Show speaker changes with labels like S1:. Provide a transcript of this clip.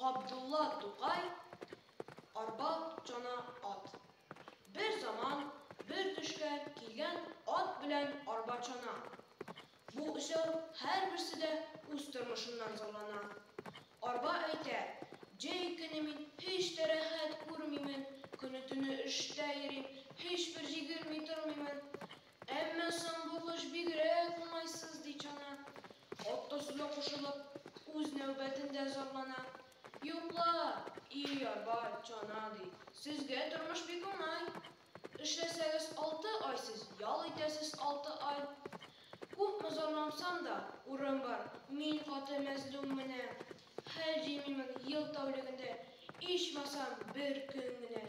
S1: Abdullah Tugay, arba cana at. Bir zaman bir düşkə kilgən at bilən arba cana. Bu uşaq hər birisi də öz tırmışından zorlana. Arba aytə, cey günümün hiç de rahat kurmayımın, künütünü işte yerim, hiçbir şey görmey durmayımın. Emme sen bu kış bir güre kumaysız diyeceğine. Ottasıyla koşulup uz növbetinde zorlana. Yokla, iyi arba cana değil. Sizge durmuş bir kumay. İşleseniz 6 ay siz, yal itesiz 6 ay. Kuhma zorlamsam da uğram var, min katı mezlum mene. Her cemimin yıl tavliginde içmasam bir gün güne.